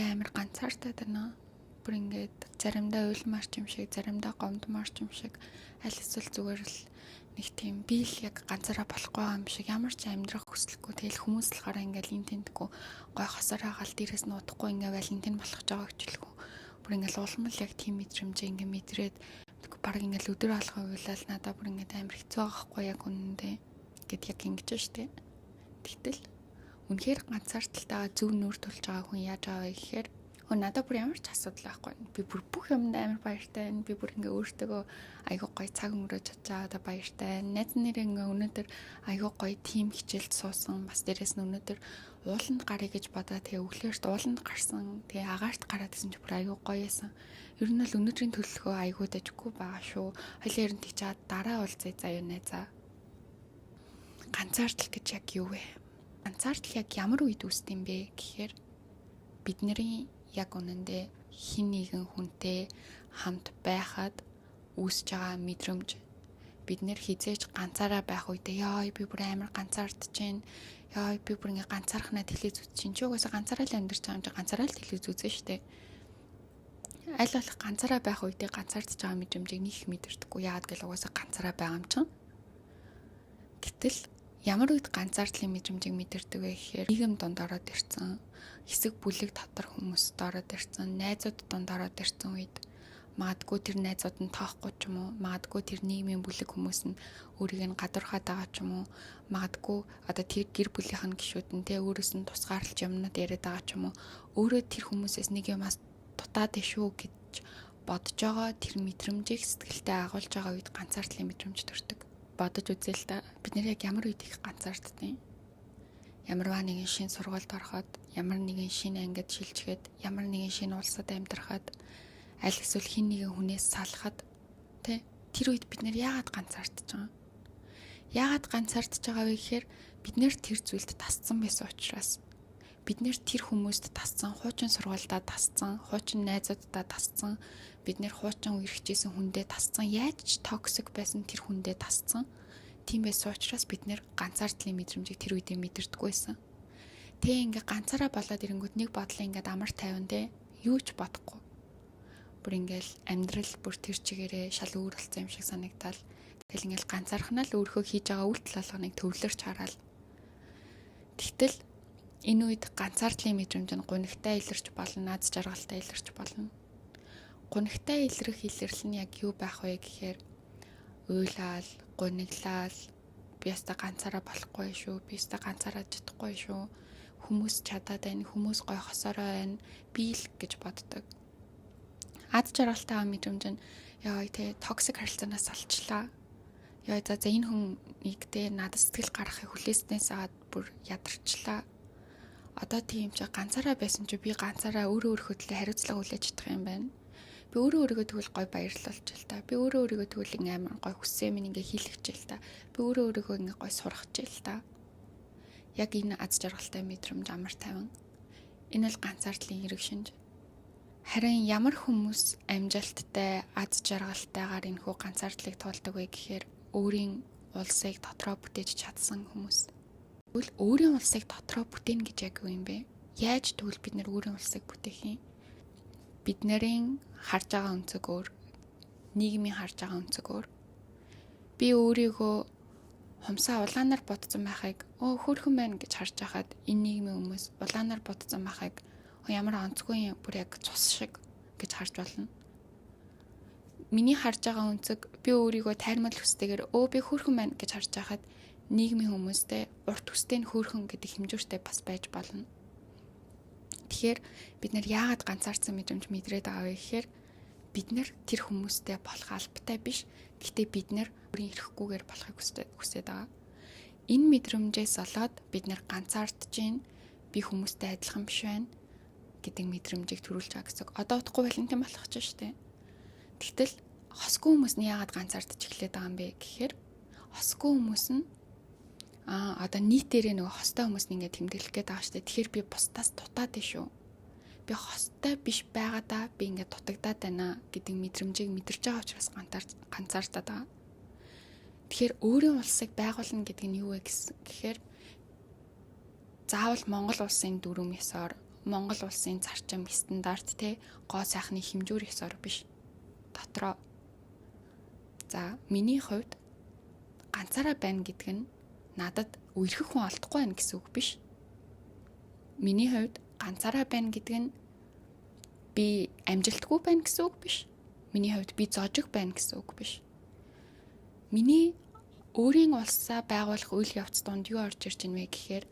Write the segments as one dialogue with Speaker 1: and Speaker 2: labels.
Speaker 1: Амар ганцаартай байна. Бүр ингээд заримдаа уйлмаарч юм шиг, заримдаа гомдмаарч юм шиг, аль эсвэл зүгээр л нэг тийм би л яг ганцаараа болохгүй юм шиг ямар ч амьдрах хүсэлгүй. Тэгэл хүмүүс л гараа ингээд ин тентгүй гой хосоор хагаал дээрээс нь удахгүй ингээд байл ин тэн болох ч байгаа гэжлэхүү. Бүр ингээд улмал яг тийм мэдрэмжээ ингээд мэдрээд баг ингээд өдөр алгаа уйлал надаа бүр ингээд амар хэцүү байгаа хгүй яг үнэндээ гэд яг ингэж штэ. Тэгтэл үнэхээр ганцаардалтайгаа зөв нүүр тулж байгаа хүн яаж байгаа вэ гэхээр надад бүр ямар ч асуудал байхгүй. Би бүр бүх юмд амар баяртай байна. Би бүр ингээ өөртөө айгуу гоё цаг өнгөрөөж чадчихаа одоо баяртай. Найз нэрээ ингээ өнөөдөр айгуу гоё тим хичээлд суусан. Бас дээрэс нь өнөөдөр ууланд гарыг гэж бодоо тэгээ өглөөрт ууланд гарсан. Тэгээ агаарт гараад гэсэн чи бүр айгуу гоё байсан. Ер нь бол өнөөдрийн төлөвлөгөө айгуу дэжгүй байгаа шүү. Хоёлын ер нь тийчаад дараа уулзъя заа юу нэ за. Ганцаардал гэж яг юу вэ? Ганцаардал яг ямар үед үүсдэг юм бэ гэхээр бидний яг үнэндээ хин нэгэн хүнтэй хамт байхад үүсэж байгаа мэдрэмж бид нэр хизээж ганцаараа байх үедээ ёо би бүр амар ганцаардж байна. Ёо би бүр ингээ ганцаархнаа телевиз үзчихин ч угаасаа ганцаараа л амьдарч байгаа юм чи ганцаараа л телевиз үзэн штэ. Аль болох ганцаараа байх үедээ ганцаардж байгаа мэдрэмжийг нэг их мэдэрдэггүй. Яагаад гэвэл угаасаа ганцаараа байгаа юм чинь. Гэтэл ямар үед ганцаардлын мэдрэмжийг мэдэрдэг вэ гэхээр нийгэм донд ороод ирсэн, хэсэг бүлэг дотор хүмүүст ороод ирсэн, найзууд донд ороод ирсэн үед магадгүй тэр найзууд нь тоохгүй ч юм уу, магадгүй тэр нийгмийн бүлэг хүмүүс нь өөрийг нь гадуурхаад байгаа ч юм уу, магадгүй одоо тэр гэр бүлийнх нь гишүүд нь тэ өөрөөс нь тусгаарлаж юмнууд яриад байгаа ч юм уу, өөрөө тэр хүмүүсээс нэг юмас дутаад ишүү гэж бодож байгаа тэр мэдрэмжийг сэтгэлдээ агуулж байгаа үед ганцаардлын мэдрэмж төрдөг. Бодож үзээ л да. Бид нэр яг ямар үед их ганцаарддаг. Ямарваа нэгэн шинэ сургуульд ороход, ямар нэгэн шинэ ангид шилжихэд, ямар нэгэн шинэ улсад амьдрахад, аль эсвэл хин нэгэн хүнээс салахад тэр үед бид нэр яагаад ганцаардж байгаа? Яагаад ганцаардж байгаа вэ гэхээр бид нэр тэр зүйлд тасцсан байсан учраас. Бид нэр тэр хүмүүст тасцсан, хуучин сургуульдаа тасцсан, хуучин найзуудаа тасцсан, бид нэр хуучин үерхжсэн хүндээ тасцсан, яаж ч токсик байсан тэр хүндээ тасцсан. Тийм байсан учраас бид нэр ганцаардлын мэдрэмжийг тэр үедээ мэдэрдэггүй байсан. Ингээ ганцаараа болоод ирэнгүүт нэг бодлоо ингээд амар тайван юу ч бодохгүй. Бүр ингээл амьдрал бүр тэр чигээрээ шал өөр болсон юм шиг санагдал. Тэгэл ингээл ганцаархнаа л өөрөө хийж байгаа үйлдэл алганыг төвлөрч хараад. Тэгтэл энэ үед ганцаардлын мэдрэмж нь гунигтай илэрч болно, наад жаргалтай илэрч болно. Гунигтай илрэх илэрлэл нь яг юу байх вэ гэхээр уйлал, гуниглал, би яста ганцаараа болохгүй шүү, би яста ганцаараа чадахгүй шүү, хүмүүс чадаад байна, хүмүүс гой хосороо байна, би л гэж боддог. Ад жаргалтай мэдрэмж нь ёо токсик харилцаанаас салчлаа. Ёо за энэ хүнийг надад сэтгэл гаргахыг хүлээснээс аваад бүр ядарчлаа. Одоо тийм ч ганцаараа байсан чи би ганцаараа өөрөө төлөө хариуцлага хүлээж чадах юм байна. Би өөрөө тэгвэл гой баярлуулж л та. Би өөрөө тэгвэл амар гой хүссэн минь ингээ хийлгэж л та. Би өөрөө ингээ гой сурах ч л та. Яг энэ аз жаргалтай мэдрэмж амар тайван. Энэ бол ганцаардлын хэрэг шинж. Харин ямар хүмүүс амжилттай аз жаргалтайгаар энэхүү ганцаардлыг туулдаг вэ гэхээр өөрийн улсыг дотроо бүтээж чадсан хүмүүс. Тэгвэл өөрийн улсыг дотроо бүтээн гэж яг юу юм бэ? Яаж тэгвэл бид нэр өөрийн улсыг бүтээх юм? Бид нарын харж байгаа өнцөг өөр, нийгмийн харж байгаа өнцөг өөр. Би өөрийгөө хумсаа улаанаар бодсон байхыг хөөрхөн байна гэж харж байхад энэ нийгмийн хүмүүс улаанаар бодсон байхыг ямар онцгүй юм бүр яг цус шиг гэж харж болно. Миний харж байгаа өнцөг би өөрийгөө тайрмал хүстэйгээр би хөөрхөн байна гэж харж байхад нийгмийн хүмүүстэй урт хүстэй нь хөөрхөн гэдэг хэмжүүртэй бас байж болно. Тэгэхээр бид нар яагаад ганцаардсан мэдрэмж мэдрээд байгаа вэ гэхээр бид нар тэр хүмүүстэй болох албатай биш. Гэхдээ бид нар өөрийн эрхгүйгээр болохыг хүсээд байгаа. Энэ мэдрэмжээс болоод бид нар ганцаардж гин би хүмүүстэй адилхан биш байна гэдэг мэдрэмжийг төрүүлж байгаа гэсэн. Одоо утгагүй валентин болох ч штэ. Тэгтэл хосгүй хүмүүс нь яагаад ганцаардж эхлэдэг байгаа юм бэ гэхээр хосгүй хүмүүс нь одоо нийтээрээ нөгөө хостой хүмүүс нь ингээд тэмдэглэх гээд байгаа штэ. Тэгэхээр би бусдаас дутаад байна шүү. Би хостой биш байгаадаа би ингээд дутагдаад байна гэдэг мэдрэмжийг мэдэрч байгаа учраас ганцаардаад байгаа. Тэгэхээр өөрийн улсыг байгуулна гэдэг нь юу вэ гэхээр заавал Монгол улсын дүрм ёсоор Монгол улсын зарчим стандарт те гоо сайхны хэмжүүр ёсоор биш. Дотроо. За миний хувьд ганцаараа байна гэдэг нь надад үерхэх хүн олдохгүй байна гэсэн үг биш. Миний хувьд ганцаараа байна гэдэг нь би амжилтгүй байна гэсэн үг биш. Миний хувьд би зожиг байна гэсэн үг биш. Миний өөрийн улсаа байгуулах үйл явц донд юу орж ирж байна вэ гэхээр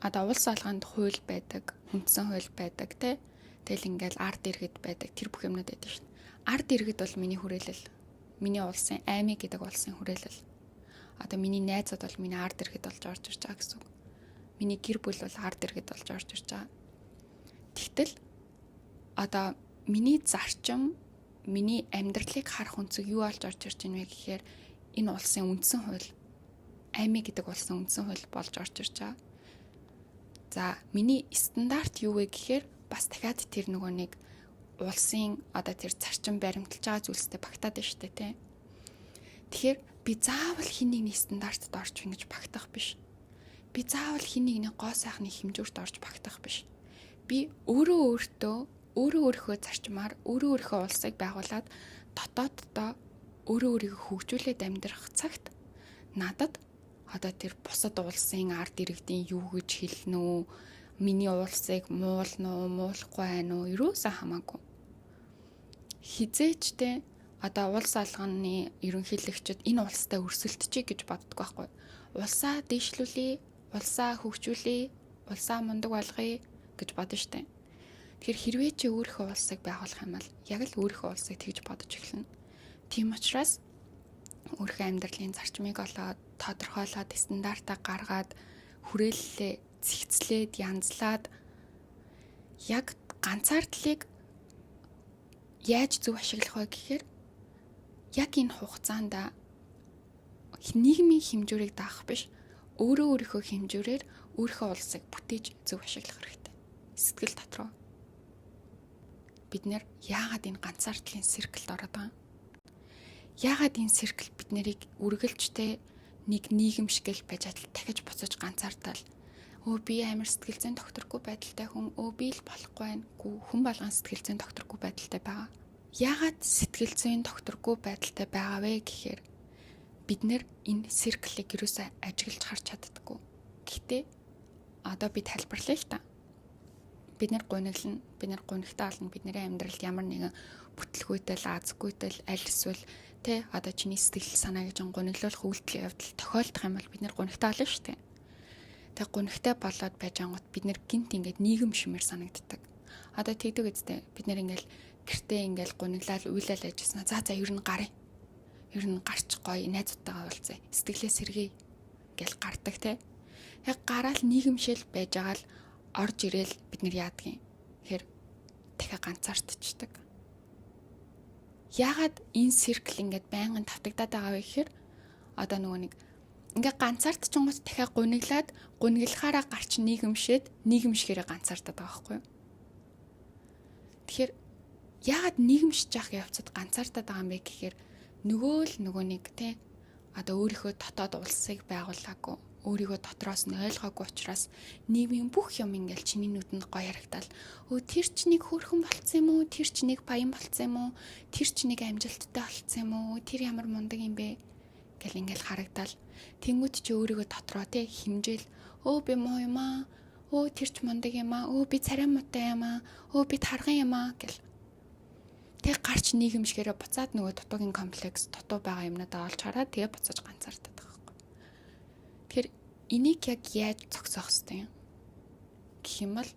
Speaker 1: одоо улс алгаанд хууль байдаг, үндсэн хууль байдаг те. Тэгэл ингээл ард иргэд байдаг, тэр бүх юмнууд байдаг шин. Ард иргэд бол миний хүрээлэл. Миний улсын аймаг гэдэг улсын хүрээлэл. Одоо миний найзууд бол миний ард иргэд болж орж ирж байгаа гэсэн үг. Миний гэр бүл бол ард иргэд болж орж ирж байгаа. Тэгтэл одоо миний зарчим, миний амьдралыг харах өнцөг юу болж орж ирж байна вэ гэхээр энэ улсын үндсэн хууль, аймаг гэдэг улсын үндсэн хууль болж орж ирж байгаа. За миний стандарт юу вэ гэхээр бас дахиад тэр нөгөө нэг улсын одоо тэр зарчим баримталж байгаа зүйлстэй багтаад байна шүү дээ тий. Тэгэхээр би заавал хин нэгний стандартад орж ингэж багтах биш. Би заавал хин нэгний гоо сайхны хэмжүүрт орж багтах биш. Би өөрийнхөө зарчмаар өөрийнхөө улсыг байгуулад дотооддоо өөрийгөө хөгжүүлээд амьдрах цагт надад одоо тэр бусад улсын ард иргэдийн юу гэж хэлнэ үү, миний улсыг муулна уу, муулахгүй байна уу, юусаа хамаагүй. Хизээчтэй одоо улс алганы ерөнхийлөгчд энэ улстай өрсөлдөж гэж боддог байхгүй. Улсаа дээшлүүлээ, улсаа хөгжүүлээ, улсаа мундаг болгоё гэж бодно штэ. Тэгэхээр хэрвээ чи өөрийнхөө улсыг байгуулах юм бол яг л өөрийнхөө улсыг тэгж бодож эхэлнэ. Тийм учраас өөрийнхөө амьдралын зарчмыг олоод, тодорхойлоод, стандартаа гаргаад, хүрээллээ, зэгцлээд, янзлаад яг ганцаардлыг яаж зөв ашиглах вэ гэхээр яг энэ хугацаанд нийгмийн хэмжүүрийг даах биш, өөрийнхөө хэмжүүрээр өөрийнхөө улсыг бүтээж зөв ашиглах хэрэгтэй. Сэтгэл дотроо. Бид нэр яагаад энэ ганцаардлын цирклд ороод байгаа юм? Яагаад энэ циркл бид нарыг үргэлжтэй нэг нийгэм шиг л байж адил дахиж буцаж ганцаардал. Би амар сэтгэл зүйн докторгүй байдалтай хүн, би л болохгүй байна. Хүн болгон сэтгэл зүйн докторгүй байдалтай байгаа. Яагаад сэтгэл зүйн докторгүй байдалтай байгаа вэ гэхээр бид нэр энэ цирклийг юусаа ажиглаж харж чаддаггүй. Гэхдээ одоо би тайлбарлая л та. Бид нэр гуниглана, бид нэр гунигтай олно, бидний амьдралд ямар нэгэн бүтлгүйтэл, азгүйтэл, аль эсвэл одоо чиний сэтгэл санаа гэж гуниглуулах үйлдэл явдал тохиолдох юм бол бид нэр гунигтай олно шүү дээ. Тэгээ гунигтай болоод байж ангууд бид нэр гинт ингээд нийгэм шимээр санагддаг. Одоо тэгдэг үстэй бид нэр ингээл гэртээ ингээл гуниглаад уйлал ажилласна. За ер нь гарыг. Ер нь гарч гоё найзуудтайгаа уулзъя. Сэтгэлээ сэргээе гэл гардаг те. Яг гараал нийгэмшил байж байгаа л орж ирээл бид нэр яадгийн. Тэгэхээр дахиад ганцаардчихдаг. Яагаад энэ циркл ингээд байнгын тавтагдаад байгаа вэ гэхээр одоо нөгөө нэг ингээд ганцаардчихгоос дахиад гуниглахаараа гарч нийгэмшгээрээ ганцаардаад байгаа байхгүй юу? Тэгэхээр яагаад нийгэмшиж явах явцад ганцаардаад байгаа юм бэ гэхээр нөгөө нэг те одоо өөрийнхөө дотоод улсыг байгуулаагүй, өөрийгөө дотроос нь ойлгоогүй учраас нийгмийн бүх юм ингээл чиний нүдэнд гоё харагдал. Тэр ч нэг хөөрхөн болцсон юм уу? Тэр ч нэг баян болцсон юм уу? Тэр ч нэг амжилттай болцсон юм уу? Тэр ямар мундаг юм бэ? Гэл ингээл харагдал. Тэнгүүд чи өөрийгөө дотроо те химжээл. Би муу юм аа. Тэр ч мундаг юм аа. Би царай муутай юм аа. Би тарган юм аа гэл. Тэг гарч нийгэмшгээрээ буцаад нөгөө дутуугийн комплекс, дутуу байгаа юмнуудаа олж хараад тэгээ буцаж ганцаардаад байгаа байхгүй. Тэгэхээр энийг яг яаж зогсоох ёстой юм? Гэх юм бол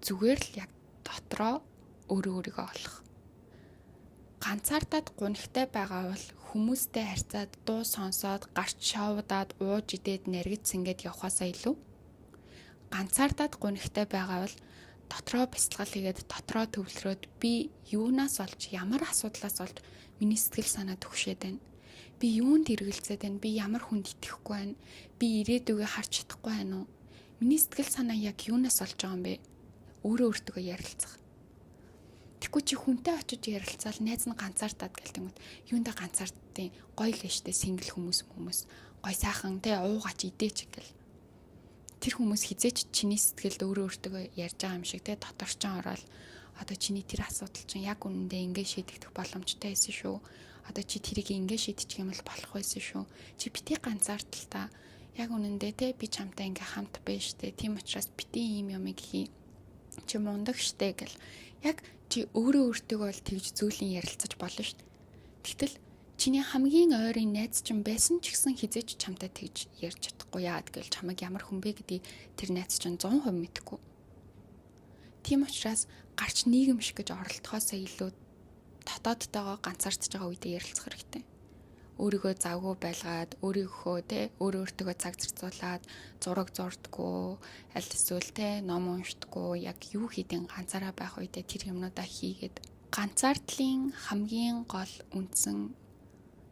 Speaker 1: зүгээр л яг дотроо өөрийгөө олох. Ганцаардаад гунигтай байгаа бол хүмүүстэй харьцаад дуу сонсоод гарч шоудаад ууж идээд наргиж сэнгээд явхаасаа илүү ганцаардаад гунигтай байгаа бол дотроо бясалгал хийгээд дотроо төвлөрөөд би юунаас олж ямар асуудлаас олж миний сэтгэл санаа төгшөөд байна. Би юунд эргэлзээд байна? Би ямар хүнд итгэхгүй байна? Би ирээдүгөө харж чадахгүй байна уу? Миний сэтгэл санаа яг юунаас олж байгаа юм бэ? Өөрөө өөртөө ярилцах. Тэгэхгүй чи хүнтэй очиж ярилцаал найз нь ганцаардаад гэлтэнгүүт юундаа ганцаардтیں۔ Гоё л штэ сингл хүмүүс гой сайхан те уугач идээч гэл. тэр хүмүүс хизээч чиний сэтгэлд өөрөө өөртөө ярьж байгаа юм шиг те доторчин ороод одоо чиний тэр асуудал чинь яг үнэндээ ингэ шийдэгдэх боломжтой байсан шүү. Одоо чи тэрийг ингэ шийдчих юм бол болох байсан шүү. Чи бити ганцаардал та яг үнэндээ те би чамтай ингээ хамт байна штэ. Тийм учраас бити ийм юмыг хий. Чи мундаг штэ гэл. Яг чи өөрөө өөртөө бол тэгж зүйлийн ярилцаж болно штэ. Тэгтэл чиний хамгийн ойрын найз чинь байсан ч гэсэн хизээч чамтай тэгж ярьж чадахгүй яад гэж чамайг ямар хүн бэ гэдгийг тэр найз чинь 100% мэдэхгүй. Тийм учраас гарч нийгэм шиг гэж оролдохоосоо илүү дотоодтойгоо ганцаардж байгаа үедээ ярилцах хэрэгтэй. Өөрийгөө завгүй байлгаад, өөрийнхөө те өөртөө цаг зарцуулаад зураг зурдаггүй, аль эсвэл те ном уншдаггүй, яг юу хийдин ганцаараа байх үедээ тэр юмнуудаа хийгээд ганцаардлын хамгийн гол үндсэн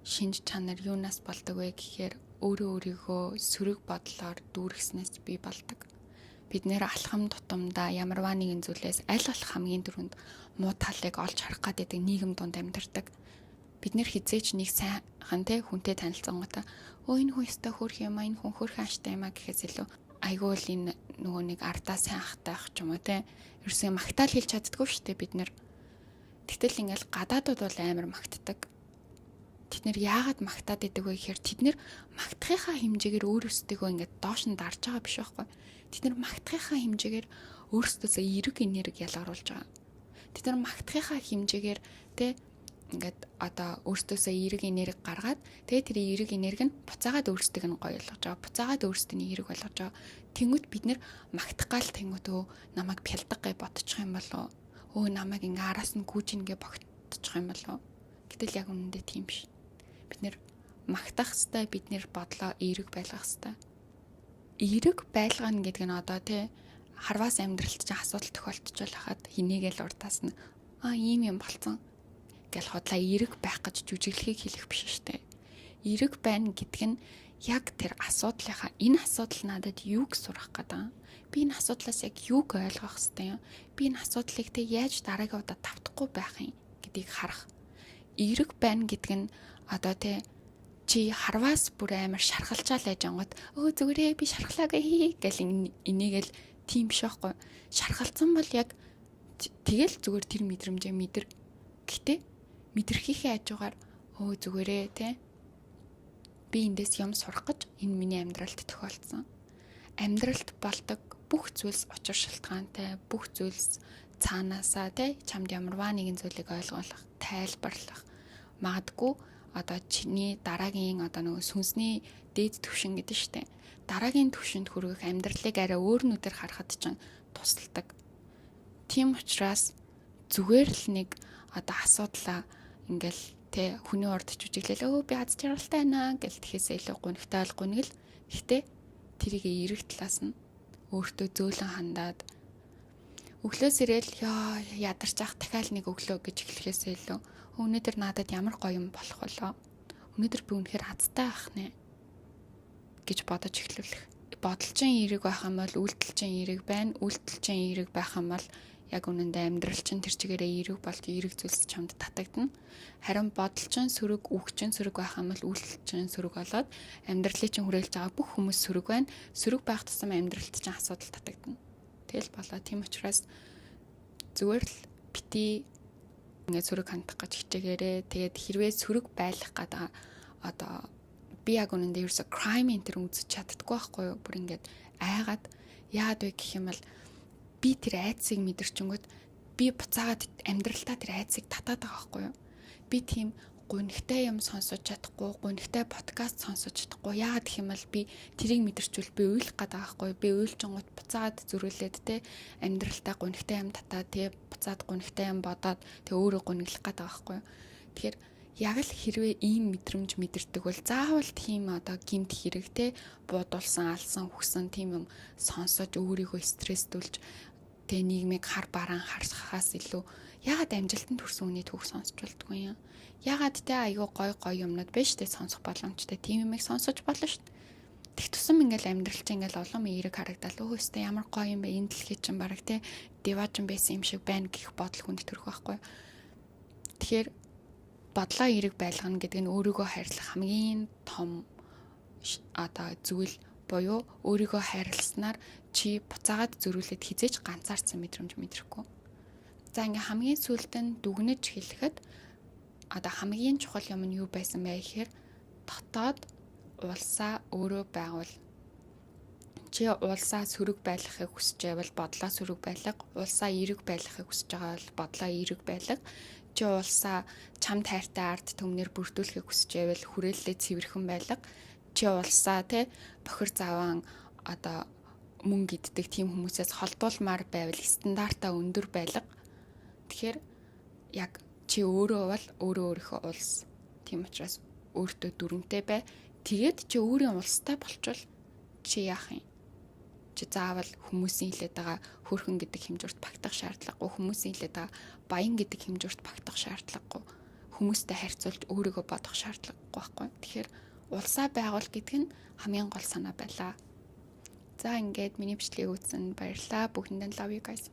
Speaker 1: шинж чанар юунаас болдог вэ гэхээр өөрийгөө сөрөг бодлоор дүүргэснээс бий болдог. Бид нэр алхам тутамдаа ямарваа нэгэн зүйлээс аль болох хамгийн түрүүнд муу талыг олж харах гэдэг нийгэм донд амьдардаг. Бид нэр хизээч нэг сайхан те хүнтэй танилцсангуудаа энэ хүн өстой хөөрх юм аа, энэ хүн хөөрхөн аштай юм аа гэхээс илүү айгүй л энэ нөгөө нэг ардаа сайн ахтайх ч юм уу те ерөөсөө магтаал хэлж чаддгүй шүү дээ бид нэр. Тэгтэл ингээл гадаадууд бол амар магтдаг. Тэд нэр яагаад магтаад идэг вэ гэхээр тэд нэр магтахынхаа хэмжээгээр өөрөөсдөө ингээд доош нь дарж байгаа биш байхгүй. Тэд нэр магтахынхаа хэмжээгээр өөрсдөөсөө эерэг энерги ялгаруулж байгаа. Тэд нэр магтахынхаа хэмжээгээр те ингээд одоо өөрсдөөсөө эерэг энерги гаргаад тэгээ тэр эерэг энерги нь буцаагаад өөрсдөг нь гоё болгож байгаа. Буцаагаад өөрсдөө эерэг болгож байгаа. Тэнгүүт бид нэр магтах гал тэнгүүтөө намайг пялдаг гэж бодчих юм болов уу? Намайг ингээ араас нь гүйж ингээ богтчих юм болов уу? Гэтэл яг үнэндээ тийм биш. Бид нэр магтах хэвээр бид нэр бодлоо эерэг байлгах хэвээр. Эерэг байлгана гэдэг нь одоо тий харваас амьдралт чинь асуудал тохиолдчихвол хахад хинээгээл урдаас нь ийм юм болцсон гэл хотлоо эерэг байх гэж жүжиглэхийг хэлэх биш шүү дээ. Эерэг байна гэдэг нь яг тэр асуудлынхаа энэ асуудал надад юуг сурах гэдэг. Би энэ асуудлаас яг юуг ойлгох хэвээр юм. Би энэ асуудлыг тэг яаж дараагийн удаа тавтахгүй байх юм гэдгийг харах. Эерэг байна гэдэг нь одоо тий чи харваас бүр амар шархалжаал байж ангууд зүгээрээ би шархлаагүй гэл энийгэл тийм биш байхгүй. Шархалцсан бол яг тэгэл зүгээр тэр мэдрэмжээ мэдэр. Гэтэ мэдрэхийнхээ хажуугаар зүгээрээ тий би эндээс юм сурах гэж энэ миний амьдралд тохиолдсон. Амьдралд болдог бүх зүйлс учир шалтгаантай, бүх зүйлс цаанаасаа тий чамд ямарваа нэгэн зүйлийг ойлгуулах, тайлбарлах магадгүй одоо чиний дараагийн одоо нөгөө сүнсний дээд түвшин гэдэг штеп. Дараагийн түвшинд хүрэх амьдралыг арай өөр нүдээр харахад ч тусалдаг. Тийм учраас зүгээр л нэг одоо асуудлаа ингээл тэ хүний урд жүжиглэл би аз жаргалтай байна гэл тэхээсээ илүү гунигтай бол гунигл. Гэхдээ тэрийг эрэг талаас нь өөртөө зөөлөн хандаад өглөөс ирээл ядарч ах дахиад нэг өглөө гэж эхлэхээсээ илүү өнөөдөр надад ямар гоё юм болох болоо. Өнөөдөр би үнэхээр азтай ах нэ гэж бодож эхлүүлэх. Бодолчин эрэг байх юм бол үйлдэлчин эрэг байна. Үйлдэлчин эрэг байх юм бол яг үнэндээ амьдралчин тэр чигээрээ эрэг болж эрэг зүйлс чамд татагдана. Харин бодолчин сөрөг, үхчин сөрөг байх юм бол үйлдэлчин сөрөг болоод амьдралыг чинь хүрээлж байгаа бүх хүмүүс сөрөг байна. Сөрөг байх тусам амьдралд чинь асуудал татагдана. Тэгэл болоо. Тийм учраас зүгээр л бити ингээд сөрөг хандах гэж хичээгээрээ тэгээд хэрвээ сөрөг байх гэдэг одоо би яг үнэндээ ерөөсө crime enter үзэж чаддаггүй байхгүй юу? Бүр ингээд айгаад яад вэ гэх юм бол би тэр айцыг мэдэрчингүүд би буцаагаад амьдралтаа тэр айцыг татаад байгаа байхгүй юу? Би тийм гунигтай юм сонсож чадахгүй, гунигтай подкаст сонсож чадахгүй. Яагаад гэх юм бол би тэрийг мэдэрчүүл би уйлах гээд байгаа байхгүй юу? Би уйлжингууд буцаад зөрүүлээд те амьдралтаа гунигтай юм татаад те буцаад гунигтай юм бодоод те өөрөө гуниглах гээд байгаа байхгүй юу? Тэгэхээр яг л хэрвээ ийм мэдрэмж мэдэрдэг бол заавал тийм одоо гимт хэрэг те буудулсан, алсан, хүссэн тийм юм сонсож өөрийгөө стресстүүлж те нийгмийг хар бараан харсахаас илүү ягаад амжилтанд хүрсэн хүний түүх сонсч болдгүй юм. Ягаад те айгүй гой юмнууд биш те сонсох боломжтой. Тийм юмыг сонсож болно шүү дээ. Тэг тусам ингээл амьдрал чинь ингээл олон эерэг харагдал өөстэй ямар гоё юм бэ энэ дэлхий чинь бараг те деважин байсан юм шиг байна гэх бодол хүнд төрөх байхгүй. Тэгэхээр бодлоо эерэг байлгана гэдэг нь өөрийгөө хайрлах хамгийн том одоо зүйл буюу өөрийгөө хайрласнаар чи буцаагаад зөрүүлээд хизээч ганцаарсан мэдрэмж мэдрэхгүй. За ингээ хамгийн сүүлд нь дүгнэж хэлэхэд одоо хамгийн чухал юм нь юу байсан бэ гэхээр дотоод улсаа өөрөө байгуул. Чи улсаа сөрөг байлгахыг хүсэж байвал бодлоо сөрөг байлга, улсаа эерэг байлгахыг хүсэж байгаа бол бодлоо эерэг байлга. Чи улсаа чам тайртай ард түмнэр бүрдүүлэхийг хүсэж байвал хүрээлэлээ цэвэрхэн байлга. Чи улсаа бохир заваан одоо мөнгө иддэг тийм хүмүүсээс холдуулмаар байвал стандартаа өндөр байлга. Тэгэхээр яг чи өөрөө бол өөрийнхөө улс. Тийм учраас өөртөө дүрмтэй бай. Тэгээд чи өөрийн улстай болчвол чи яах юм? Чи заавал хүмүүсийн хэлээд байгаа хөрхөн гэдэг хэмжүүрт багтах шаардлагагүй, хүмүүсийн хэлээд байгаа баян гэдэг хэмжүүрт багтах шаардлагагүй, хүмүүстэй харьцуулж өөрийгөө бодох шаардлагагүй байхгүй. Тэгэхээр улсаа байгуул гэдэг нь хамгийн гол санаа байлаа. За ингээд миний бичлэгийг үзсэнд баярлалаа. Бүгдэнд love you guys.